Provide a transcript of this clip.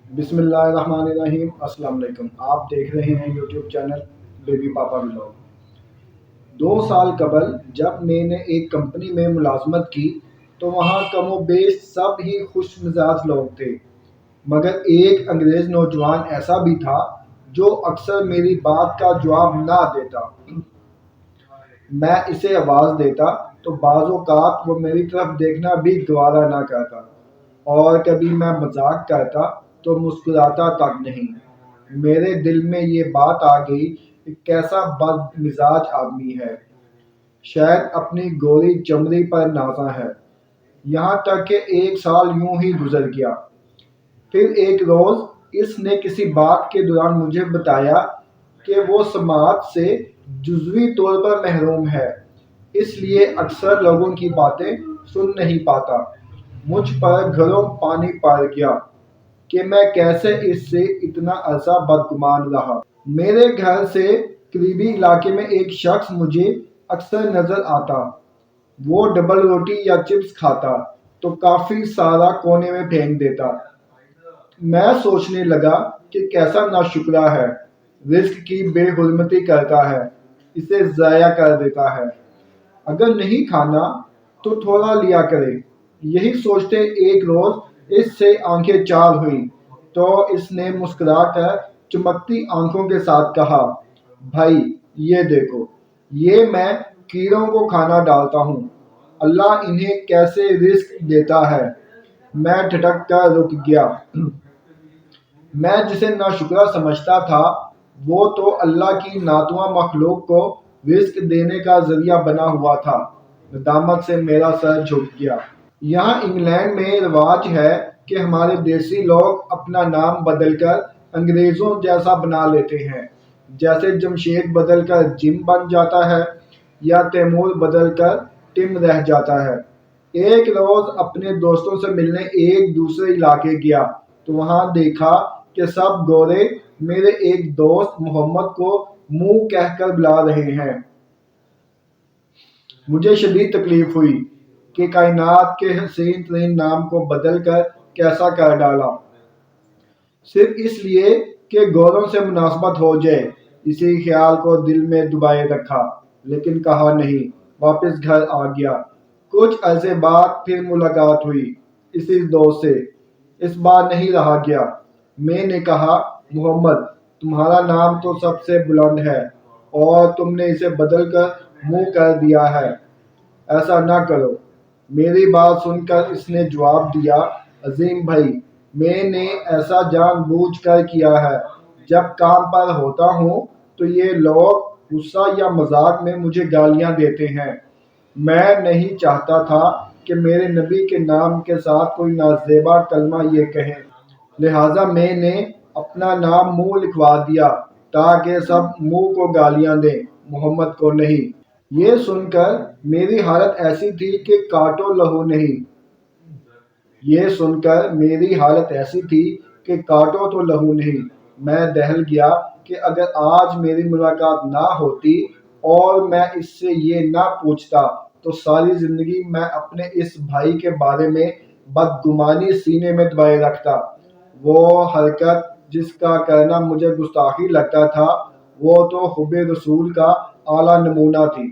بسم اللہ الرحمن الرحیم، السلام علیکم۔ آپ دیکھ رہے ہیں یوٹیوب چینل بیبی پاپا ولاگ۔ 2 سال قبل جب میں نے ایک کمپنی میں ملازمت کی تو وہاں کم و بیش سب ہی خوش مزاج لوگ تھے، مگر ایک انگریز نوجوان ایسا بھی تھا جو اکثر میری بات کا جواب نہ دیتا۔ میں اسے آواز دیتا تو بعض اوقات وہ میری طرف دیکھنا بھی گوارا نہ کرتا، اور کبھی میں مذاق کرتا تو مسکراتا تک نہیں۔ میرے دل میں یہ بات آ گئی کہ کیسا بد مزاج آدمی ہے، شاید اپنی گوری چمڑی پر نازا ہے۔ یہاں تک کہ 1 سال یوں ہی گزر گیا۔ پھر ایک روز اس نے کسی بات کے دوران مجھے بتایا کہ وہ سماعت سے جزوی طور پر محروم ہے، اس لیے اکثر لوگوں کی باتیں سن نہیں پاتا۔ مجھ پر گھروں پانی پڑ گیا کہ میں کیسے اس سے اتنا عرصہ بدگمان رہا۔ میرے گھر سے قریبی علاقے میں ایک شخص مجھے اکثر نظر آتا۔ وہ ڈبل روٹی یا چپس کھاتا تو کافی سارا کونے میں پھینک دیتا۔ میں سوچنے لگا کہ کیسا ناشکرا ہے، رزق کی بے حرمتی کرتا ہے، اسے ضائع کر دیتا ہے۔ اگر نہیں کھانا تو تھوڑا لیا کرے۔ یہی سوچتے ایک روز اس سے آنکھیں چار ہوئیں تو اس نے مسکرا کر چمکتی آنکھوں کے ساتھ کہا، بھائی یہ دیکھو، یہ میں کیڑوں کو کھانا ڈالتا ہوں، اللہ انہیں کیسے رزق دیتا ہے۔ میں ٹھٹک کر رک گیا۔ میں جسے ناشکرا سمجھتا تھا وہ تو اللہ کی ناتواں مخلوق کو رزق دینے کا ذریعہ بنا ہوا تھا۔ ندامت سے میرا سر جھک گیا۔ یہاں انگلینڈ میں رواج ہے کہ ہمارے دیسی لوگ اپنا نام بدل کر انگریزوں جیسا بنا لیتے ہیں، جیسے جمشید بدل کر جم بن جاتا ہے یا تیمور بدل کر ٹم رہ جاتا ہے۔ ایک روز اپنے دوستوں سے ملنے ایک دوسرے علاقے گیا تو وہاں دیکھا کہ سب گورے میرے ایک دوست محمد کو منہ کہہ کر بلا رہے ہیں۔ مجھے شدید تکلیف ہوئی کہ کائنات کے حسین ترین نام کو بدل کر کیسا کر ڈالا، صرف اس لیے کہ گوروں سے مناسبت ہو جائے۔ اسی خیال کو دل میں دبائے رکھا، لیکن کہا نہیں۔ واپس گھر آ گیا۔ کچھ عرصے بعد پھر ملاقات ہوئی اسی دوست سے۔ اس بار نہیں رہا گیا۔ میں نے کہا، محمد تمہارا نام تو سب سے بلند ہے اور تم نے اسے بدل کر منہ کر دیا ہے، ایسا نہ کرو۔ میری بات سن کر اس نے جواب دیا، عظیم بھائی میں نے ایسا جان بوجھ کر کیا ہے۔ جب کام پر ہوتا ہوں تو یہ لوگ غصہ یا مذاق میں مجھے گالیاں دیتے ہیں۔ میں نہیں چاہتا تھا کہ میرے نبی کے نام کے ساتھ کوئی نازیبا کلمہ یہ کہیں، لہٰذا میں نے اپنا نام منہ لکھوا دیا تاکہ سب منہ کو گالیاں دیں، محمد کو نہیں۔ یہ سن کر میری حالت ایسی تھی کہ کاٹو لہو نہیں۔ یہ سن کر میری حالت ایسی تھی کہ کاٹو تو لہو نہیں۔ میں دہل گیا کہ اگر آج میری ملاقات نہ ہوتی اور میں اس سے یہ نہ پوچھتا تو ساری زندگی میں اپنے اس بھائی کے بارے میں بدگمانی سینے میں دبائے رکھتا۔ وہ حرکت جس کا کرنا مجھے گستاخی لگتا تھا، وہ تو حب رسول کا اعلیٰ نمونہ تھی۔